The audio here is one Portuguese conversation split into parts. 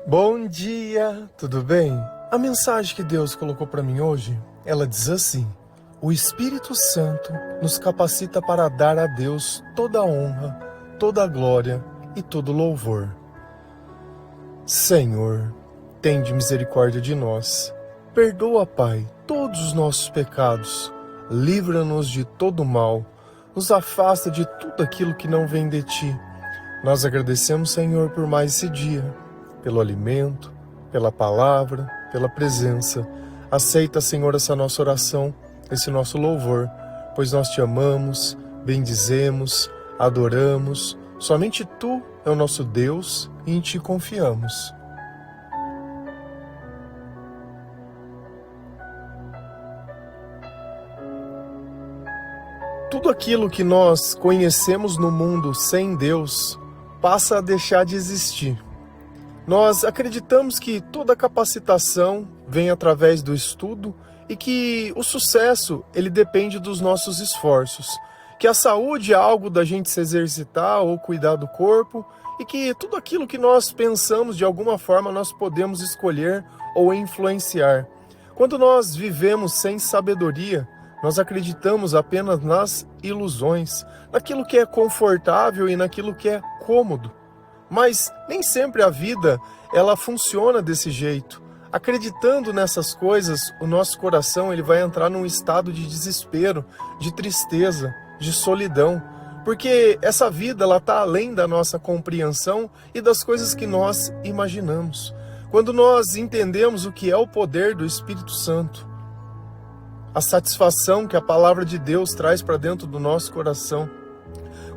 Bom dia, tudo bem? A mensagem que Deus colocou para mim hoje, ela diz assim: o Espírito Santo nos capacita para dar a Deus toda a honra, toda a glória e todo louvor. Senhor, tende misericórdia de nós. Perdoa, Pai, todos os nossos pecados. Livra-nos de todo mal. Nos afasta de tudo aquilo que não vem de Ti. Nós agradecemos, Senhor, por mais esse dia, pelo alimento, pela palavra, pela presença. Aceita, Senhor, essa nossa oração, esse nosso louvor, pois nós Te amamos, bendizemos, adoramos. Somente Tu é o nosso Deus e em Ti confiamos. Tudo aquilo que nós conhecemos no mundo sem Deus passa a deixar de existir. Nós acreditamos que toda capacitação vem através do estudo e que o sucesso ele depende dos nossos esforços, que a saúde é algo da gente se exercitar ou cuidar do corpo e que tudo aquilo que nós pensamos de alguma forma nós podemos escolher ou influenciar. Quando nós vivemos sem sabedoria, nós acreditamos apenas nas ilusões, naquilo que é confortável e naquilo que é cômodo. Mas nem sempre a vida ela funciona desse jeito. Acreditando nessas coisas, o nosso coração ele vai entrar num estado de desespero, de tristeza, de solidão. Porque essa vida ela está além da nossa compreensão e das coisas que nós imaginamos. Quando nós entendemos o que é o poder do Espírito Santo, a satisfação que a palavra de Deus traz para dentro do nosso coração,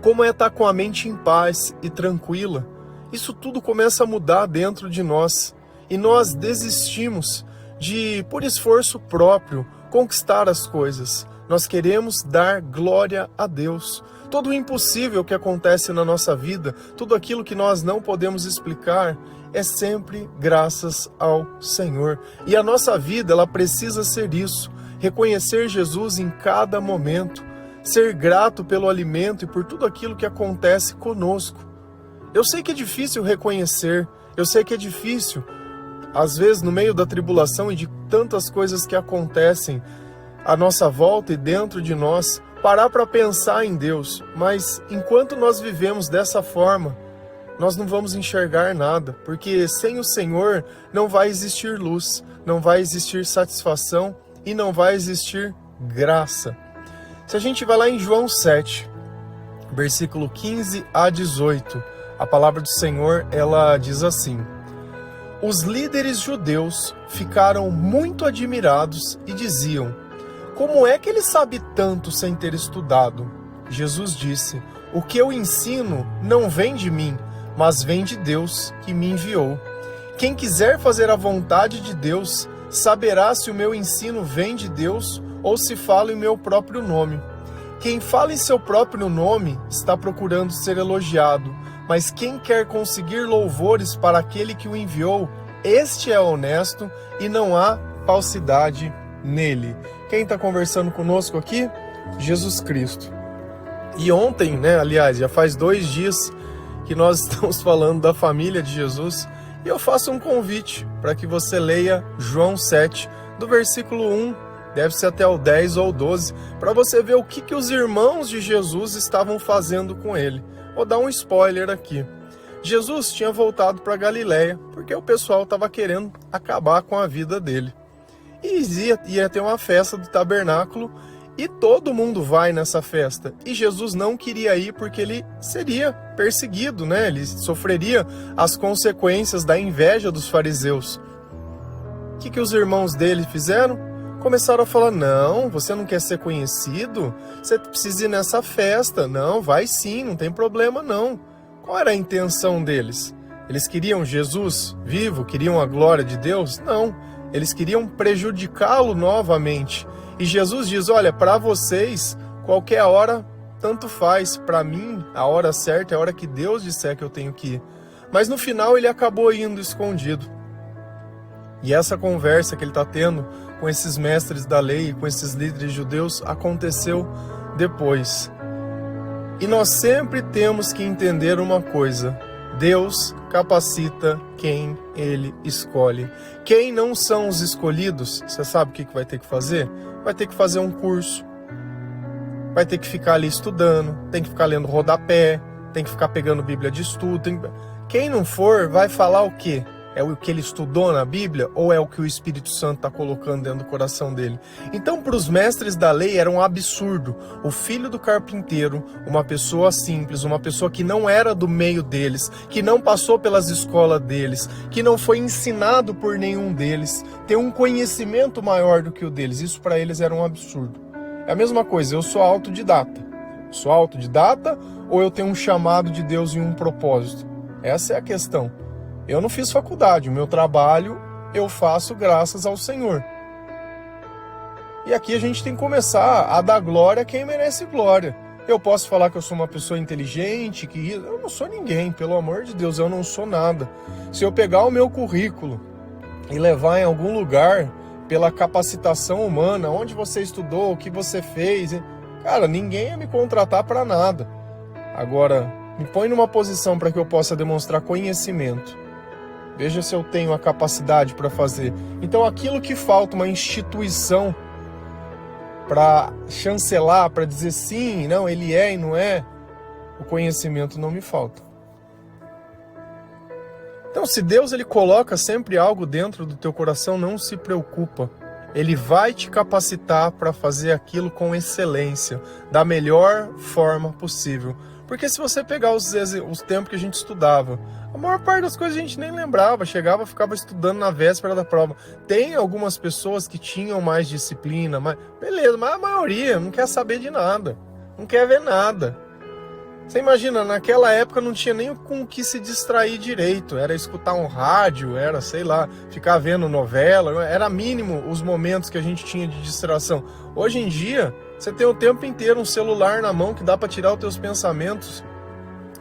como é estar com a mente em paz e tranquila, isso tudo começa a mudar dentro de nós. E nós desistimos de, por esforço próprio, conquistar as coisas. Nós queremos dar glória a Deus. Todo o impossível que acontece na nossa vida, tudo aquilo que nós não podemos explicar, é sempre graças ao Senhor. E a nossa vida, ela precisa ser isso. Reconhecer Jesus em cada momento, ser grato pelo alimento e por tudo aquilo que acontece conosco. Eu sei que é difícil reconhecer, eu sei que é difícil, às vezes no meio da tribulação e de tantas coisas que acontecem à nossa volta e dentro de nós, parar para pensar em Deus, mas enquanto nós vivemos dessa forma, nós não vamos enxergar nada, porque sem o Senhor não vai existir luz, não vai existir satisfação, e não vai existir graça. Se a gente vai lá em João 7, versículo 15 a 18, a palavra do Senhor, ela diz assim: os líderes judeus ficaram muito admirados e diziam: como é que ele sabe tanto sem ter estudado? Jesus disse: o que eu ensino não vem de mim, mas vem de Deus que me enviou. Quem quiser fazer a vontade de Deus, saberá se o meu ensino vem de Deus ou se falo em meu próprio nome. Quem fala em seu próprio nome está procurando ser elogiado, mas quem quer conseguir louvores para aquele que o enviou, este é honesto e não há falsidade nele. Quem está conversando conosco aqui? Jesus Cristo. E ontem, aliás, já faz 2 dias que nós estamos falando da família de Jesus. E eu faço um convite para que você leia João 7, do versículo 1, deve ser até o 10 ou 12, para você ver o que os irmãos de Jesus estavam fazendo com ele. Vou dar um spoiler aqui. Jesus tinha voltado para Galiléia, porque o pessoal estava querendo acabar com a vida dele. E ia ter uma festa do tabernáculo, e todo mundo vai nessa festa. E Jesus não queria ir porque ele seria perseguido, Ele sofreria as consequências da inveja dos fariseus. O que os irmãos dele fizeram? Começaram a falar: não, você não quer ser conhecido? Você precisa ir nessa festa. Não, vai sim, não tem problema não. Qual era a intenção deles? Eles queriam Jesus vivo? Queriam a glória de Deus? Não, eles queriam prejudicá-lo novamente. E Jesus diz: olha, para vocês, qualquer hora, tanto faz. Para mim, a hora certa é a hora que Deus disser que eu tenho que ir. Mas no final ele acabou indo escondido. E essa conversa que ele está tendo com esses mestres da lei, com esses líderes judeus, aconteceu depois. E nós sempre temos que entender uma coisa: Deus capacita quem Ele escolhe. Quem não são os escolhidos, você sabe o que vai ter que fazer? Vai ter que fazer um curso, vai ter que ficar ali estudando, tem que ficar lendo rodapé, tem que ficar pegando Bíblia de estudo. Quem não for, vai falar o quê? É o que ele estudou na Bíblia ou é o que o Espírito Santo está colocando dentro do coração dele? Então, para os mestres da lei, era um absurdo o filho do carpinteiro, uma pessoa simples, uma pessoa que não era do meio deles, que não passou pelas escolas deles, que não foi ensinado por nenhum deles, ter um conhecimento maior do que o deles. Isso para eles era um absurdo. É a mesma coisa, eu sou autodidata. Sou autodidata ou eu tenho um chamado de Deus e um propósito? Essa é a questão. Eu não fiz faculdade, o meu trabalho eu faço graças ao Senhor. E aqui a gente tem que começar a dar glória a quem merece glória. Eu posso falar que eu sou uma pessoa inteligente, que eu não sou ninguém, pelo amor de Deus, eu não sou nada. Se eu pegar o meu currículo e levar em algum lugar pela capacitação humana, onde você estudou, o que você fez, cara, ninguém ia me contratar para nada. Agora, me põe numa posição para que eu possa demonstrar conhecimento. Veja se eu tenho a capacidade para fazer. Então, aquilo que falta, uma instituição para chancelar, para dizer sim, não, ele é e não é, o conhecimento não me falta. Então, se Deus ele coloca sempre algo dentro do teu coração, não se preocupa. Ele vai te capacitar para fazer aquilo com excelência, da melhor forma possível. Porque se você pegar os tempos que a gente estudava, a maior parte das coisas a gente nem lembrava, chegava, ficava estudando na véspera da prova. Tem algumas pessoas que tinham mais disciplina, mas beleza, mas a maioria não quer saber de nada, não quer ver nada. Você imagina, naquela época não tinha nem com o que se distrair direito, era escutar um rádio, era, sei lá, ficar vendo novela, era mínimo os momentos que a gente tinha de distração. Hoje em dia, você tem o tempo inteiro um celular na mão que dá para tirar os teus pensamentos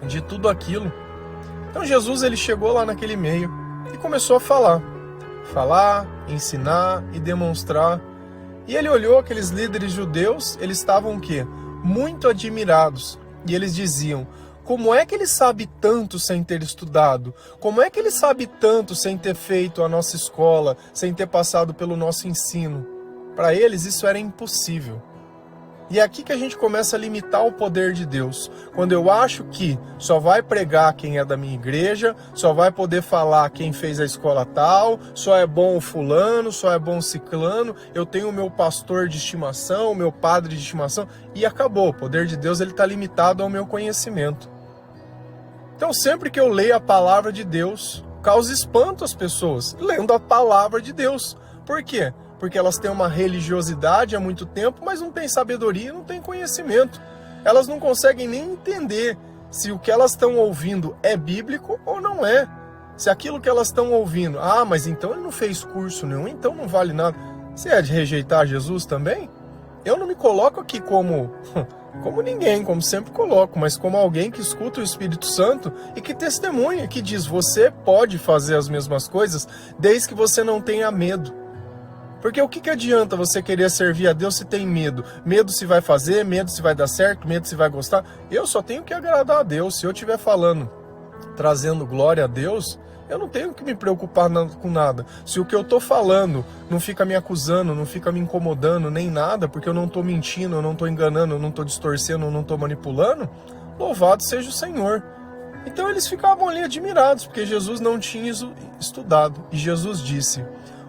de tudo aquilo. Então Jesus ele chegou lá naquele meio e começou a falar, ensinar e demonstrar. E ele olhou aqueles líderes judeus, eles estavam o quê? Muito admirados. E eles diziam, como é que ele sabe tanto sem ter estudado? Como é que ele sabe tanto sem ter feito a nossa escola, sem ter passado pelo nosso ensino? Para eles isso era impossível. E é aqui que a gente começa a limitar o poder de Deus. Quando eu acho que só vai pregar quem é da minha igreja, só vai poder falar quem fez a escola tal, só é bom o fulano, só é bom o ciclano, eu tenho o meu pastor de estimação, o meu padre de estimação, e acabou. O poder de Deus está limitado ao meu conhecimento. Então sempre que eu leio a palavra de Deus, causa espanto às pessoas, lendo a palavra de Deus. Por quê? Porque elas têm uma religiosidade há muito tempo, mas não têm sabedoria, não têm conhecimento. Elas não conseguem nem entender se o que elas estão ouvindo é bíblico ou não é. Se aquilo que elas estão ouvindo, mas então ele não fez curso nenhum, então não vale nada. Você é de rejeitar Jesus também? Eu não me coloco aqui como ninguém, como sempre coloco, mas como alguém que escuta o Espírito Santo e que testemunha, que diz, você pode fazer as mesmas coisas desde que você não tenha medo. Porque o que adianta você querer servir a Deus se tem medo? Medo se vai fazer, medo se vai dar certo, medo se vai gostar. Eu só tenho que agradar a Deus. Se eu estiver falando, trazendo glória a Deus, eu não tenho que me preocupar com nada. Se o que eu estou falando não fica me acusando, não fica me incomodando, nem nada, porque eu não estou mentindo, eu não estou enganando, eu não estou distorcendo, eu não estou manipulando, louvado seja o Senhor. Então eles ficavam ali admirados, porque Jesus não tinha estudado. E Jesus disse,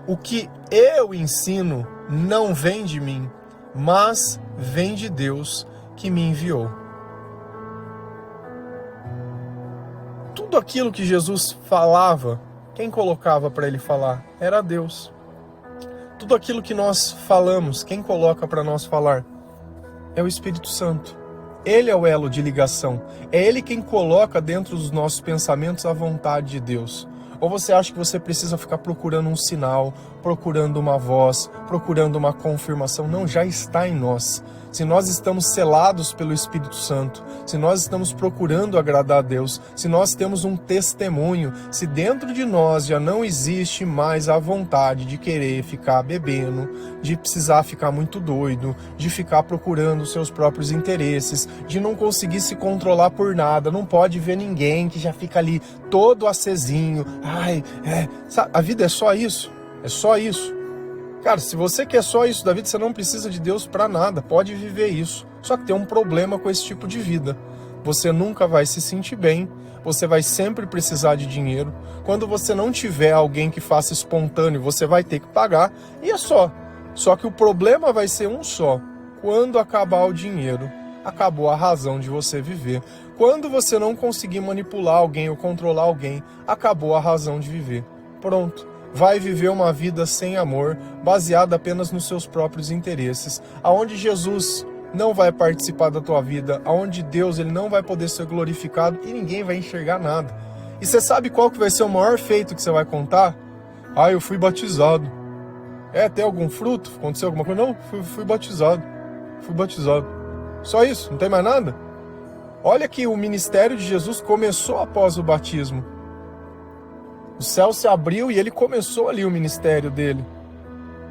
o que eu ensino não vem de mim, mas vem de Deus que me enviou. Tudo aquilo que Jesus falava, quem colocava para ele falar? Era Deus. Tudo aquilo que nós falamos, quem coloca para nós falar? É o Espírito Santo. Ele é o elo de ligação. É Ele quem coloca dentro dos nossos pensamentos a vontade de Deus. Ou você acha que você precisa ficar procurando um sinal, procurando uma voz, procurando uma confirmação. Não, já está em nós. Se nós estamos selados pelo Espírito Santo, se nós estamos procurando agradar a Deus, se nós temos um testemunho, se dentro de nós já não existe mais a vontade de querer ficar bebendo, de precisar ficar muito doido, de ficar procurando os seus próprios interesses, de não conseguir se controlar por nada, não pode ver ninguém que já fica ali todo acesinho. Sabe, a vida é só isso, é só isso. Cara, se você quer só isso da vida, você não precisa de Deus para nada, pode viver isso. Só que tem um problema com esse tipo de vida. Você nunca vai se sentir bem, você vai sempre precisar de dinheiro. Quando você não tiver alguém que faça espontâneo, você vai ter que pagar, e é só. Só que o problema vai ser um só. Quando acabar o dinheiro, acabou a razão de você viver. Quando você não conseguir manipular alguém ou controlar alguém, acabou a razão de viver. Pronto. Vai viver uma vida sem amor, baseada apenas nos seus próprios interesses, aonde Jesus não vai participar da tua vida, aonde Deus ele não vai poder ser glorificado e ninguém vai enxergar nada. E você sabe qual que vai ser o maior feito que você vai contar? Eu fui batizado. Tem algum fruto? Aconteceu alguma coisa? Não, fui batizado. Fui batizado. Só isso, não tem mais nada? Olha que o ministério de Jesus começou após o batismo. O céu se abriu e ele começou ali o ministério dele.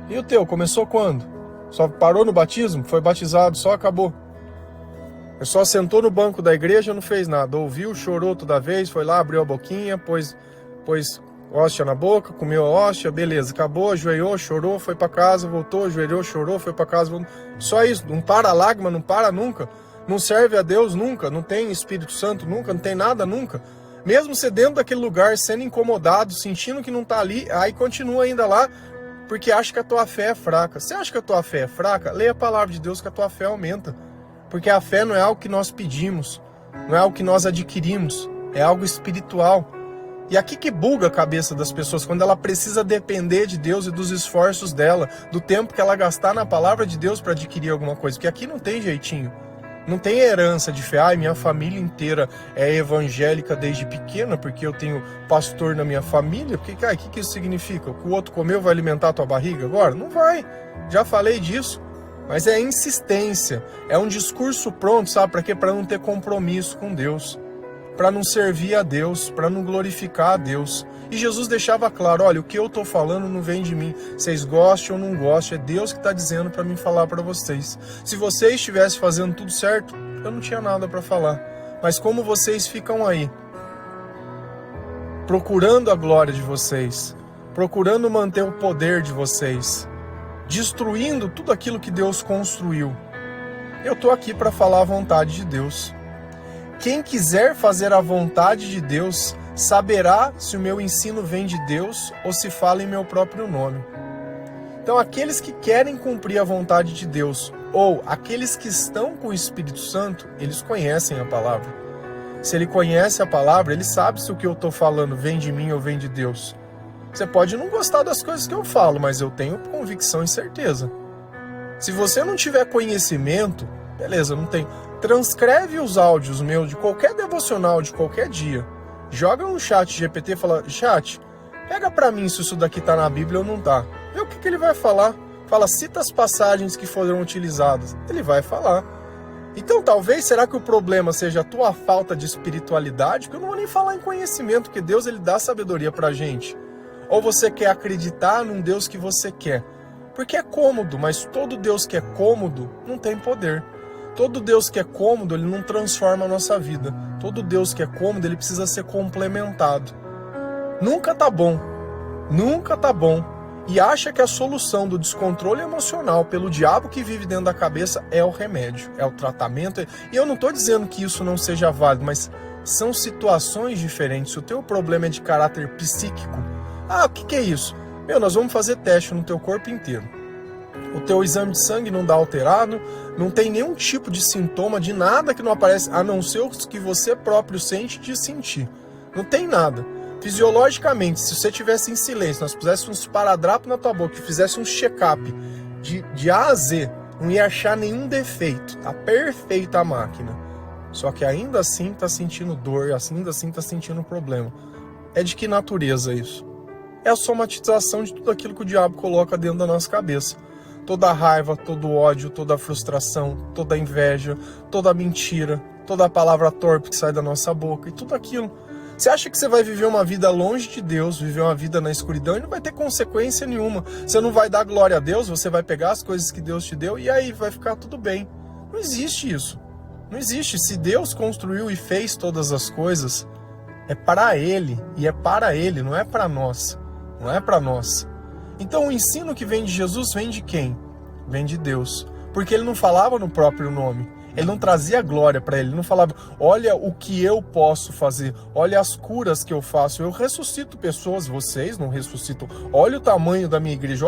E o teu, começou quando? Só parou no batismo? Foi batizado, só acabou. Ele só sentou no banco da igreja, não fez nada. Ouviu, chorou toda vez, foi lá, abriu a boquinha, pôs hóstia na boca, comeu a hóstia, beleza, acabou, ajoelhou, chorou, foi para casa, voltou, ajoelhou, chorou, foi para casa, voltou. Só isso, não para a lágrima, não para nunca. Não serve a Deus nunca, não tem Espírito Santo nunca, não tem nada nunca. Mesmo você dentro daquele lugar, sendo incomodado, sentindo que não está ali, aí continua ainda lá, porque acha que a tua fé é fraca. Você acha que a tua fé é fraca? Leia a palavra de Deus que a tua fé aumenta. Porque a fé não é algo que nós pedimos, não é algo que nós adquirimos, é algo espiritual. E aqui que buga a cabeça das pessoas, quando ela precisa depender de Deus e dos esforços dela, do tempo que ela gastar na palavra de Deus para adquirir alguma coisa, porque aqui não tem jeitinho. Não tem herança de fé, minha família inteira é evangélica desde pequena, porque eu tenho pastor na minha família. Porque, cara, o que isso significa? O que o outro comeu vai alimentar a tua barriga agora? Não vai, já falei disso. Mas é insistência, é um discurso pronto, sabe? Para quê? Para não ter compromisso com Deus, para não servir a Deus, para não glorificar a Deus. E Jesus deixava claro, olha, o que eu estou falando não vem de mim. Vocês gostem ou não gostem, é Deus que está dizendo para mim falar para vocês. Se vocês estivessem fazendo tudo certo, eu não tinha nada para falar. Mas como vocês ficam aí, procurando a glória de vocês, procurando manter o poder de vocês, destruindo tudo aquilo que Deus construiu, eu estou aqui para falar a vontade de Deus. Quem quiser fazer a vontade de Deus, saberá se o meu ensino vem de Deus ou se fala em meu próprio nome. Então, aqueles que querem cumprir a vontade de Deus, ou aqueles que estão com o Espírito Santo, eles conhecem a palavra. Se ele conhece a palavra, ele sabe se o que eu estou falando vem de mim ou vem de Deus. Você pode não gostar das coisas que eu falo, mas eu tenho convicção e certeza. Se você não tiver conhecimento, beleza, não tem. Transcreve os áudios meus de qualquer devocional de qualquer dia. Joga no chat GPT e fala, chat, pega pra mim se isso daqui tá na Bíblia ou não tá. Vê o que ele vai falar. Fala, cita as passagens que foram utilizadas. Ele vai falar. Então talvez, será que o problema seja a tua falta de espiritualidade? Porque eu não vou nem falar em conhecimento, porque Deus ele dá sabedoria pra gente. Ou você quer acreditar num Deus que você quer. Porque é cômodo, mas todo Deus que é cômodo não tem poder. Todo Deus que é cômodo, ele não transforma a nossa vida. Todo Deus que é cômodo, ele precisa ser complementado. Nunca tá bom. Nunca tá bom. E acha que a solução do descontrole emocional pelo diabo que vive dentro da cabeça é o remédio, é o tratamento. E eu não tô dizendo que isso não seja válido, mas são situações diferentes. Se o teu problema é de caráter psíquico, o que é isso? Nós vamos fazer teste no teu corpo inteiro. O teu exame de sangue não dá alterado, não tem nenhum tipo de sintoma de nada que não aparece, a não ser o que você próprio sente de sentir. Não tem nada. Fisiologicamente, se você estivesse em silêncio, nós puséssemos uns esparadrapo na tua boca e fizesse um check-up de A a Z, não ia achar nenhum defeito. Tá perfeita a máquina. Só que ainda assim tá sentindo dor, ainda assim tá sentindo problema. É de que natureza isso? é a somatização de tudo aquilo que o diabo coloca dentro da nossa cabeça. Toda a raiva, todo o ódio, toda a frustração, toda a inveja, toda a mentira, toda a palavra torpe que sai da nossa boca e tudo aquilo. Você acha que você vai viver uma vida longe de Deus, viver uma vida na escuridão e não vai ter consequência nenhuma. Você não vai dar glória a Deus, você vai pegar as coisas que Deus te deu e aí vai ficar tudo bem. Não existe isso. Não existe. Se Deus construiu e fez todas as coisas, é para Ele e é para Ele, não é para nós. Não é para nós. Então o ensino que vem de Jesus vem de quem? Vem de Deus. Porque Ele não falava no próprio nome. Ele não trazia glória para Ele. Ele não falava, olha o que eu posso fazer. Olha as curas que eu faço. Eu ressuscito pessoas, vocês não ressuscitam. Olha o tamanho da minha igreja.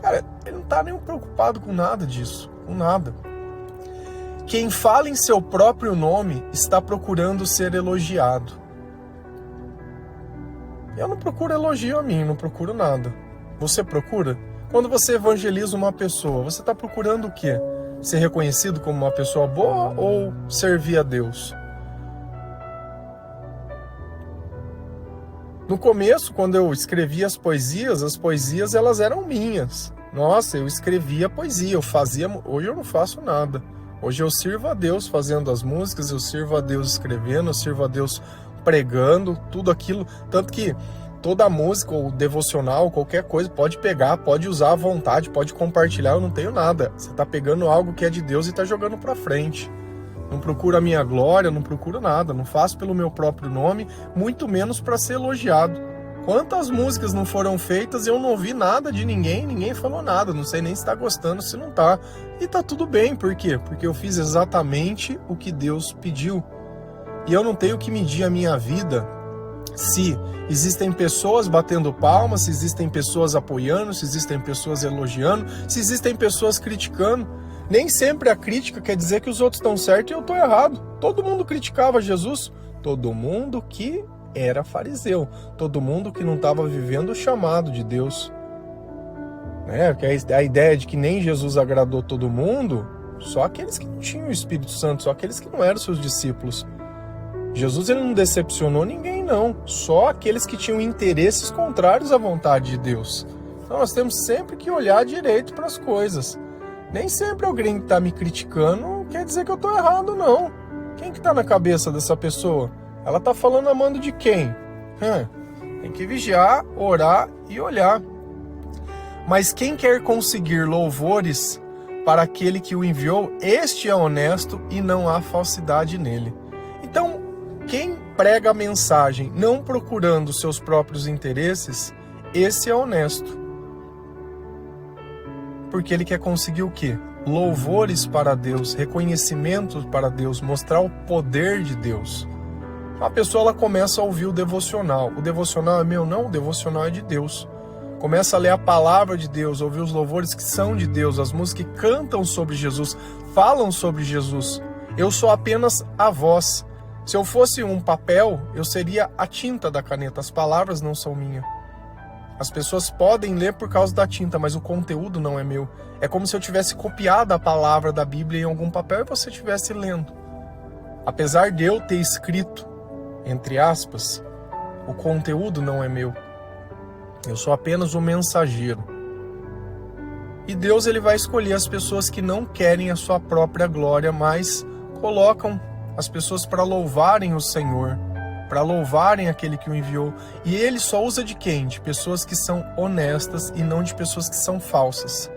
Cara, Ele não está nem preocupado com nada disso. Com nada. Quem fala em seu próprio nome está procurando ser elogiado. Eu não procuro elogio a mim, não procuro nada. Você procura? Quando você evangeliza uma pessoa, você está procurando o quê? Ser reconhecido como uma pessoa boa ou servir a Deus? No começo, quando eu escrevia as poesias elas eram minhas. Nossa, eu escrevia poesia, eu fazia. Hoje eu não faço nada. Hoje eu sirvo a Deus fazendo as músicas, eu sirvo a Deus escrevendo, eu sirvo a Deus pregando, tudo aquilo. Tanto que toda a música ou devocional, qualquer coisa, pode pegar, pode usar à vontade, pode compartilhar, eu não tenho nada. Você está pegando algo que é de Deus e está jogando para frente. Não procuro a minha glória, não procuro nada, não faço pelo meu próprio nome, muito menos para ser elogiado. Quantas músicas não foram feitas e eu não ouvi nada de ninguém, ninguém falou nada, não sei nem se está gostando, se não está. E tá tudo bem, por quê? Porque eu fiz exatamente o que Deus pediu. E eu não tenho que medir a minha vida se existem pessoas batendo palmas, se existem pessoas apoiando, se existem pessoas elogiando, se existem pessoas criticando. Nem sempre a crítica quer dizer que os outros estão certos e eu estou errado. Todo mundo criticava Jesus, todo mundo que era fariseu, todo mundo que não estava vivendo o chamado de Deus. Porque a ideia de que nem Jesus agradou todo mundo, só aqueles que não tinham o Espírito Santo, só aqueles que não eram seus discípulos. Jesus ele não decepcionou ninguém, não. Só aqueles que tinham interesses contrários à vontade de Deus. Então nós temos sempre que olhar direito para as coisas. Nem sempre alguém que está me criticando quer dizer que eu estou errado, não. Quem que está na cabeça dessa pessoa? Ela está falando a mando de quem? Tem que vigiar, orar e olhar. Mas quem quer conseguir louvores para aquele que o enviou, este é honesto e não há falsidade nele. Então, quem prega a mensagem não procurando seus próprios interesses, esse é honesto. Porque ele quer conseguir o quê? Louvores para Deus, reconhecimento para Deus, mostrar o poder de Deus. A pessoa ela começa a ouvir o devocional. O devocional é meu? Não, o devocional é de Deus. Começa a ler a palavra de Deus, ouvir os louvores que são de Deus, as músicas que cantam sobre Jesus, falam sobre Jesus. Eu sou apenas a voz. Se eu fosse um papel, eu seria a tinta da caneta. As palavras não são minhas. As pessoas podem ler por causa da tinta, mas o conteúdo não é meu. É como se eu tivesse copiado a palavra da Bíblia em algum papel e você estivesse lendo. Apesar de eu ter escrito, entre aspas, o conteúdo não é meu. Eu sou apenas um mensageiro. E Deus ele vai escolher as pessoas que não querem a sua própria glória, mas colocam as pessoas para louvarem o Senhor, para louvarem aquele que o enviou. E ele só usa de quem? De pessoas que são honestas e não de pessoas que são falsas.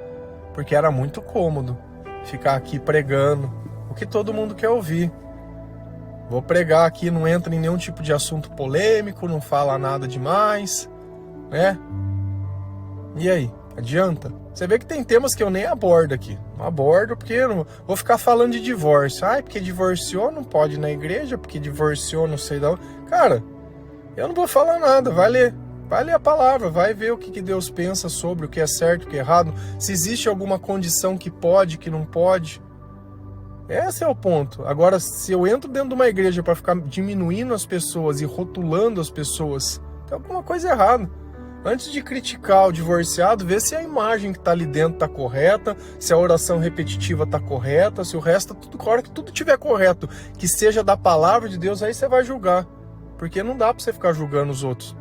Porque era muito cômodo ficar aqui pregando o que todo mundo quer ouvir. Vou pregar aqui, não entra em nenhum tipo de assunto polêmico, não fala nada demais, né? E aí, adianta? Você vê que tem temas que eu nem abordo aqui. Não abordo porque eu não vou ficar falando de divórcio. Porque divorciou não pode ir na igreja, porque divorciou não sei da onde. Cara, eu não vou falar nada, vai ler a palavra, vai ver o que Deus pensa sobre o que é certo, o que é errado, se existe alguma condição que pode, que não pode. Esse é o ponto. Agora, se eu entro dentro de uma igreja para ficar diminuindo as pessoas e rotulando as pessoas, tem alguma coisa errada. Antes de criticar o divorciado, vê se a imagem que está ali dentro está correta, se a oração repetitiva está correta, se o resto está tudo correto, que tudo estiver correto, que seja da palavra de Deus, aí você vai julgar. Porque não dá para você ficar julgando os outros.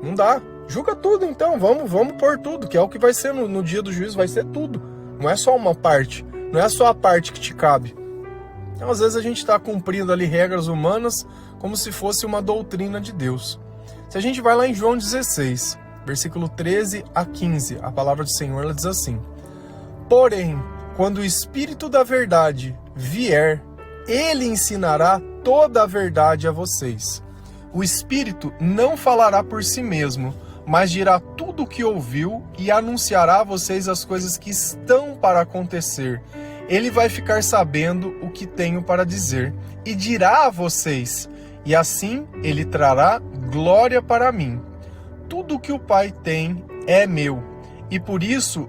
Não dá. Julga tudo então, vamos pôr tudo, que é o que vai ser no dia do juízo, vai ser tudo. Não é só uma parte, não é só a parte que te cabe. Então, às vezes a gente está cumprindo ali regras humanas como se fosse uma doutrina de Deus. Se a gente vai lá em João 16, versículo 13 a 15, a palavra do Senhor ela diz assim: porém, quando o Espírito da verdade vier, ele ensinará toda a verdade a vocês. O Espírito não falará por si mesmo, mas dirá tudo o que ouviu e anunciará a vocês as coisas que estão para acontecer. Ele vai ficar sabendo o que tenho para dizer e dirá a vocês, e assim ele trará glória para mim. Tudo o que o Pai tem é meu, e por isso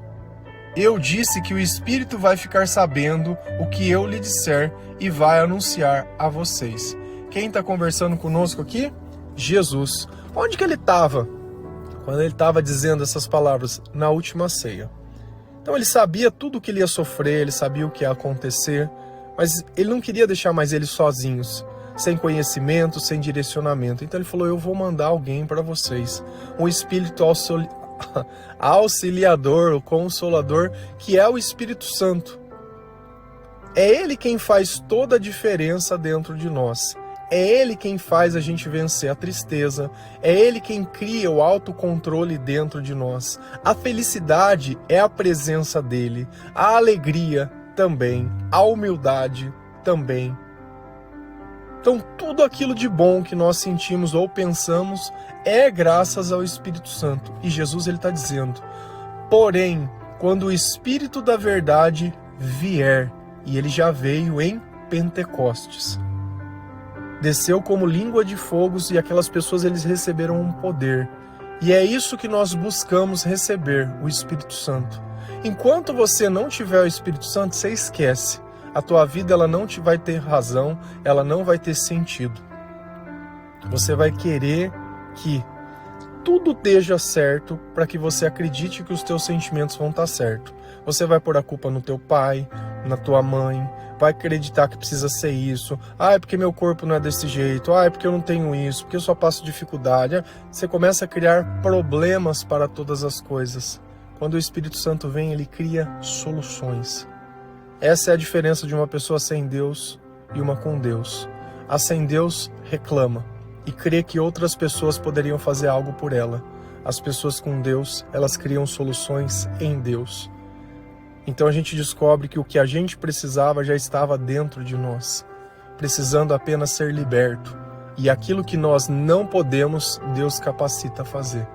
eu disse que o Espírito vai ficar sabendo o que eu lhe disser e vai anunciar a vocês. Quem está conversando conosco aqui? Jesus. Onde que ele estava quando ele estava dizendo essas palavras? Na última ceia. Então ele sabia tudo o que ele ia sofrer, ele sabia o que ia acontecer, mas ele não queria deixar mais eles sozinhos, sem conhecimento, sem direcionamento. Então ele falou: eu vou mandar alguém para vocês, um Espírito auxiliador, o Consolador, que é o Espírito Santo. É ele quem faz toda a diferença dentro de nós. É ele quem faz a gente vencer a tristeza. É ele quem cria o autocontrole dentro de nós. A felicidade é a presença dele. A alegria também. A humildade também. Então, tudo aquilo de bom que nós sentimos ou pensamos é graças ao Espírito Santo. E Jesus ele está dizendo: porém, quando o Espírito da verdade vier, e ele já veio em Pentecostes, desceu como língua de fogos e aquelas pessoas eles receberam um poder. E é isso que nós buscamos receber, o Espírito Santo. Enquanto você não tiver o Espírito Santo, você esquece. A tua vida ela não vai ter razão, ela não vai ter sentido. Você vai querer que tudo esteja certo para que você acredite que os teus sentimentos vão estar certos. Você vai pôr a culpa no teu pai, na tua mãe, vai acreditar que precisa ser isso. É porque meu corpo não é desse jeito. É porque eu não tenho isso, porque eu só passo dificuldade. Você começa a criar problemas para todas as coisas. Quando o Espírito Santo vem, ele cria soluções. Essa é a diferença de uma pessoa sem Deus e uma com Deus. A sem Deus reclama e crê que outras pessoas poderiam fazer algo por ela. As pessoas com Deus, elas criam soluções em Deus. Então a gente descobre que o que a gente precisava já estava dentro de nós, precisando apenas ser liberto. E aquilo que nós não podemos, Deus capacita a fazer.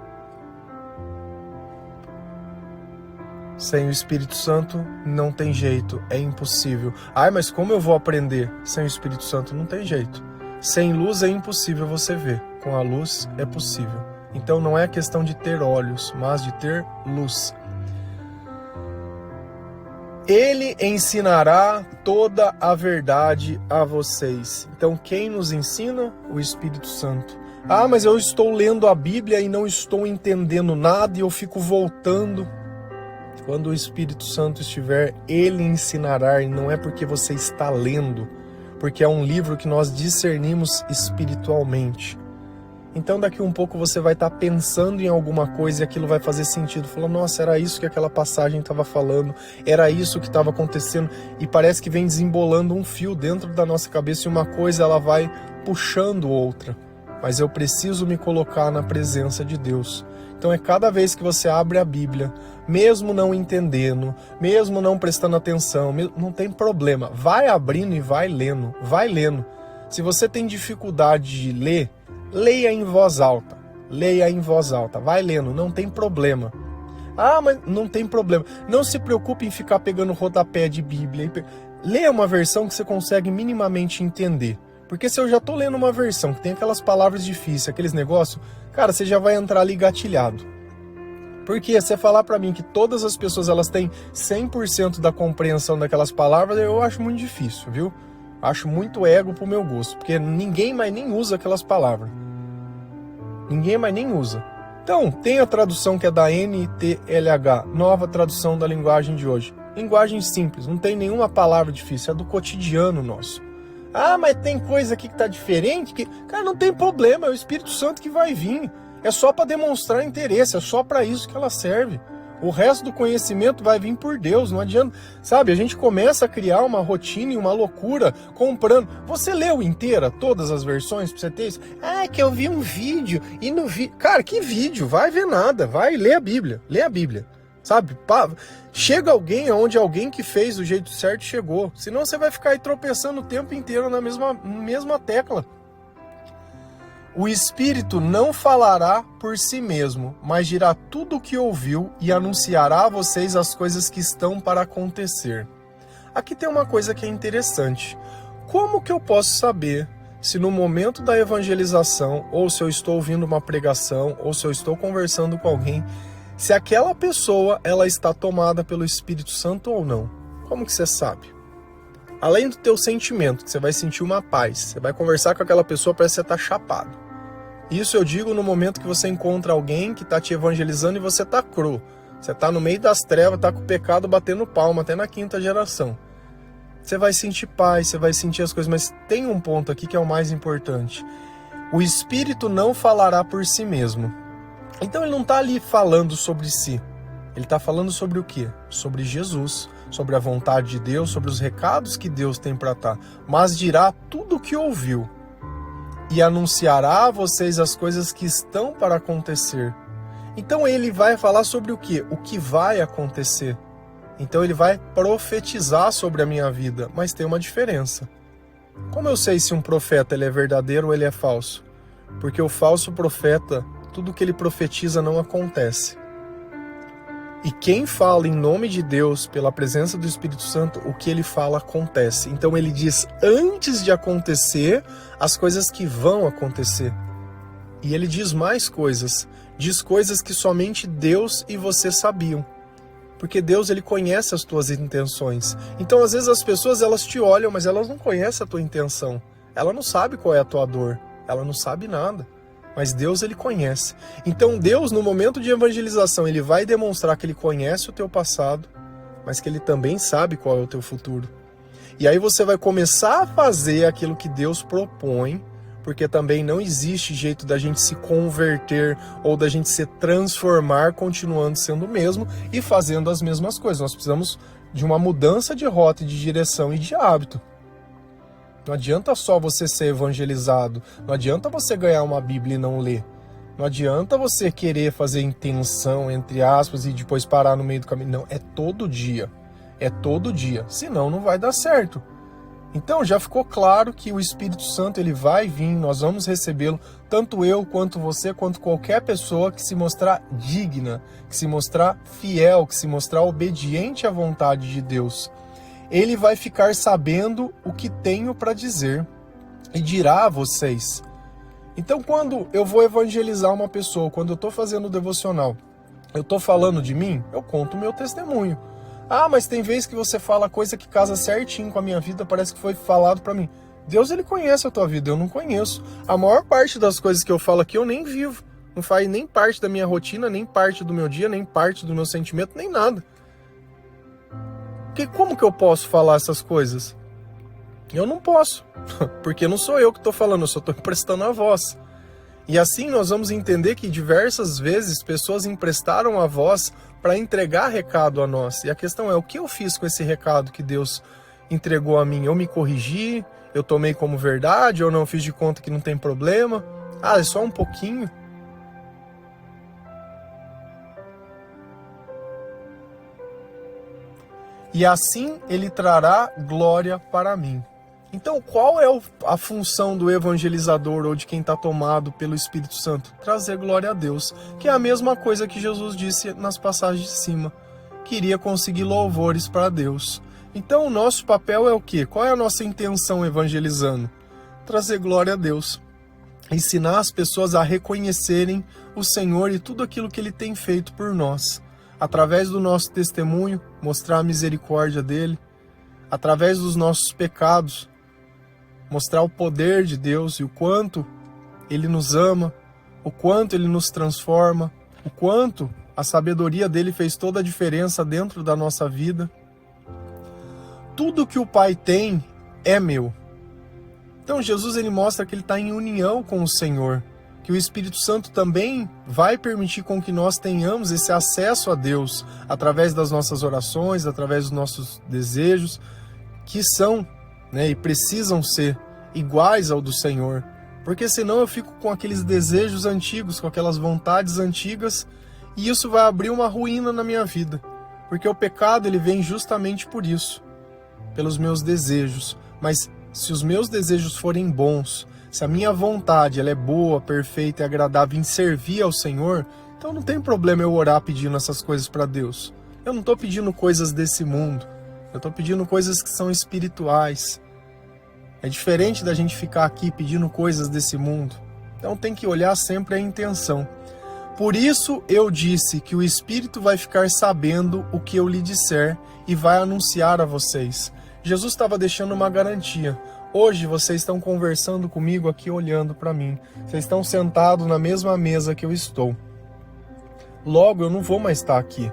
Sem o Espírito Santo não tem jeito, é impossível. Mas como eu vou aprender sem o Espírito Santo? Não tem jeito. Sem luz é impossível você ver, com a luz é possível. Então não é questão de ter olhos, mas de ter luz. Ele ensinará toda a verdade a vocês. Então quem nos ensina? O Espírito Santo. Mas eu estou lendo a Bíblia e não estou entendendo nada e eu fico voltando. Quando o Espírito Santo estiver, ele ensinará, e não é porque você está lendo, porque é um livro que nós discernimos espiritualmente. Então daqui um pouco você vai estar pensando em alguma coisa e aquilo vai fazer sentido. Falando: nossa, era isso que aquela passagem estava falando, era isso que estava acontecendo. E parece que vem desembolando um fio dentro da nossa cabeça e uma coisa ela vai puxando outra. Mas eu preciso me colocar na presença de Deus. Então é cada vez que você abre a Bíblia, mesmo não entendendo, mesmo não prestando atenção, não tem problema. Vai abrindo e vai lendo, vai lendo. Se você tem dificuldade de ler, leia em voz alta. Leia em voz alta, vai lendo, não tem problema. Mas não tem problema. Não se preocupe em ficar pegando rodapé de Bíblia. Leia uma versão que você consegue minimamente entender. Porque se eu já estou lendo uma versão que tem aquelas palavras difíceis, aqueles negócios, cara, você já vai entrar ali gatilhado. Porque você falar para mim que todas as pessoas elas têm 100% da compreensão daquelas palavras, eu acho muito difícil, viu? Acho muito ego pro meu gosto, porque ninguém mais nem usa aquelas palavras. Ninguém mais nem usa. Então, tem a tradução que é da NTLH, nova tradução da linguagem de hoje. Linguagem simples, não tem nenhuma palavra difícil, é do cotidiano nosso. Mas tem coisa aqui que tá diferente, que... Cara, não tem problema, é o Espírito Santo que vai vir. É só para demonstrar interesse, é só para isso que ela serve. O resto do conhecimento vai vir por Deus, não adianta. Sabe, a gente começa a criar uma rotina e uma loucura comprando. Você leu inteira todas as versões pra você ter isso? Ah, que eu vi um vídeo e no vídeo... Cara, que vídeo? Vai ver nada, vai ler a Bíblia, lê a Bíblia. Sabe, chega alguém onde alguém que fez do jeito certo chegou. Senão você vai ficar aí tropeçando o tempo inteiro na mesma tecla. O Espírito não falará por si mesmo, mas dirá tudo o que ouviu e anunciará a vocês as coisas que estão para acontecer. Aqui tem uma coisa que é interessante. Como que eu posso saber se no momento da evangelização, ou se eu estou ouvindo uma pregação, ou se eu estou conversando com alguém, se aquela pessoa ela está tomada pelo Espírito Santo ou não? Como que você sabe? Além do teu sentimento, que você vai sentir uma paz, você vai conversar com aquela pessoa, parece que você está chapado. Isso eu digo no momento que você encontra alguém que está te evangelizando e você está cru. Você está no meio das trevas, está com o pecado batendo palma, até na 5ª geração. Você vai sentir paz, você vai sentir as coisas, mas tem um ponto aqui que é o mais importante. O Espírito não falará por si mesmo. Então ele não está ali falando sobre si. Ele está falando sobre o quê? Sobre Jesus, sobre a vontade de Deus, sobre os recados que Deus tem para dar. Mas dirá tudo o que ouviu. E anunciará a vocês as coisas que estão para acontecer. Então ele vai falar sobre o quê? O que vai acontecer. Então ele vai profetizar sobre a minha vida, mas tem uma diferença. Como eu sei se um profeta ele é verdadeiro ou ele é falso? Porque o falso profeta, tudo que ele profetiza não acontece. E quem fala em nome de Deus, pela presença do Espírito Santo, o que ele fala acontece. Então ele diz antes de acontecer as coisas que vão acontecer. E ele diz mais coisas. Diz coisas que somente Deus e você sabiam. Porque Deus ele conhece as tuas intenções. Então às vezes as pessoas elas te olham, mas elas não conhecem a tua intenção. Ela não sabe qual é a tua dor. Ela não sabe nada. Mas Deus ele conhece. Então Deus no momento de evangelização ele vai demonstrar que ele conhece o teu passado, mas que ele também sabe qual é o teu futuro. E aí você vai começar a fazer aquilo que Deus propõe, porque também não existe jeito da gente se converter ou da gente se transformar continuando sendo o mesmo e fazendo as mesmas coisas. Nós precisamos de uma mudança de rota, de direção e de hábito. Não adianta só você ser evangelizado, não adianta você ganhar uma Bíblia e não ler. Não adianta você querer fazer intenção, entre aspas, e depois parar no meio do caminho. Não, é todo dia. É todo dia. Senão não vai dar certo. Então já ficou claro que o Espírito Santo ele vai vir, nós vamos recebê-lo, tanto eu quanto você, quanto qualquer pessoa que se mostrar digna, que se mostrar fiel, que se mostrar obediente à vontade de Deus. Ele vai ficar sabendo o que tenho para dizer e dirá a vocês. Então quando eu vou evangelizar uma pessoa, quando eu estou fazendo o devocional, eu estou falando de mim, eu conto o meu testemunho. Ah, mas tem vezes que você fala coisa que casa certinho com a minha vida, parece que foi falado para mim. Deus ele conhece a tua vida, eu não conheço. A maior parte das coisas que eu falo aqui eu nem vivo. Não faz nem parte da minha rotina, nem parte do meu dia, nem parte do meu sentimento, nem nada. Porque como que eu posso falar essas coisas? Eu não posso, porque não sou eu que estou falando, eu só estou emprestando a voz. E assim nós vamos entender que diversas vezes pessoas emprestaram a voz para entregar recado a nós. E a questão é, o que eu fiz com esse recado que Deus entregou a mim? Eu me corrigi? Eu tomei como verdade? Ou não fiz de conta que não tem problema? Ah, é só um pouquinho? E assim ele trará glória para mim. Então, qual é a função do evangelizador ou de quem está tomado pelo Espírito Santo? Trazer glória a Deus, que é a mesma coisa que Jesus disse nas passagens de cima. Queria conseguir louvores para Deus. Então, o nosso papel é o quê? Qual é a nossa intenção evangelizando? Trazer glória a Deus. Ensinar as pessoas a reconhecerem o Senhor e tudo aquilo que Ele tem feito por nós. Através do nosso testemunho, mostrar a misericórdia dele. Através dos nossos pecados, mostrar o poder de Deus e o quanto Ele nos ama, o quanto Ele nos transforma, o quanto a sabedoria dele fez toda a diferença dentro da nossa vida. Tudo que o Pai tem é meu. Então Jesus ele mostra que ele está em união com o Senhor, que o Espírito Santo também vai permitir com que nós tenhamos esse acesso a Deus através das nossas orações, através dos nossos desejos, que são, e precisam ser iguais ao do Senhor. Porque senão eu fico com aqueles desejos antigos, com aquelas vontades antigas, e isso vai abrir uma ruína na minha vida. Porque o pecado ele vem justamente por isso, pelos meus desejos. Mas se os meus desejos forem bons, se a minha vontade ela é boa, perfeita e agradável em servir ao Senhor, então não tem problema eu orar pedindo essas coisas para Deus. Eu não estou pedindo coisas desse mundo, eu estou pedindo coisas que são espirituais. É diferente da gente ficar aqui pedindo coisas desse mundo. Então tem que olhar sempre a intenção. Por isso eu disse que o Espírito vai ficar sabendo o que eu lhe disser e vai anunciar a vocês. Jesus estava deixando uma garantia. Hoje vocês estão conversando comigo aqui olhando para mim. Vocês estão sentados na mesma mesa que eu estou. Logo eu não vou mais estar aqui.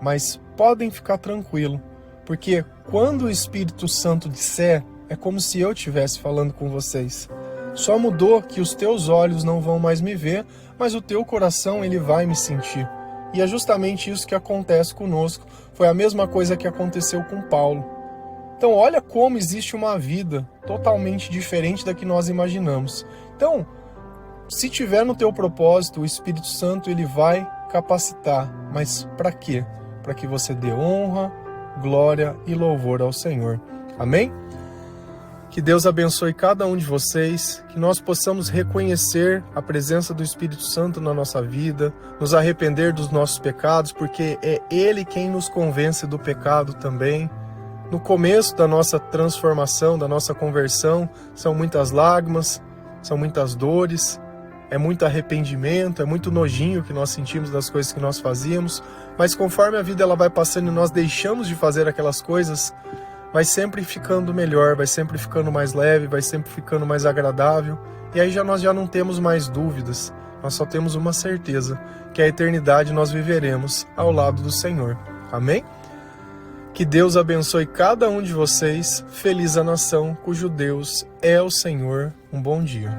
Mas podem ficar tranquilos. Porque quando o Espírito Santo disser, é como se eu estivesse falando com vocês. Só mudou que os teus olhos não vão mais me ver, mas o teu coração ele vai me sentir. E é justamente isso que acontece conosco. Foi a mesma coisa que aconteceu com Paulo. Então olha como existe uma vida totalmente diferente da que nós imaginamos. Então, se tiver no teu propósito, o Espírito Santo ele vai capacitar. Mas para quê? Para que você dê honra, glória e louvor ao Senhor. Amém? Que Deus abençoe cada um de vocês, que nós possamos reconhecer a presença do Espírito Santo na nossa vida, nos arrepender dos nossos pecados, porque é Ele quem nos convence do pecado também. No começo da nossa transformação, da nossa conversão, são muitas lágrimas, são muitas dores, é muito arrependimento, é muito nojinho que nós sentimos das coisas que nós fazíamos, mas conforme a vida ela vai passando e nós deixamos de fazer aquelas coisas, vai sempre ficando melhor, vai sempre ficando mais leve, vai sempre ficando mais agradável, e aí nós já não temos mais dúvidas, nós só temos uma certeza, que a eternidade nós viveremos ao lado do Senhor. Amém? Que Deus abençoe cada um de vocês. Feliz a nação cujo Deus é o Senhor. Um bom dia.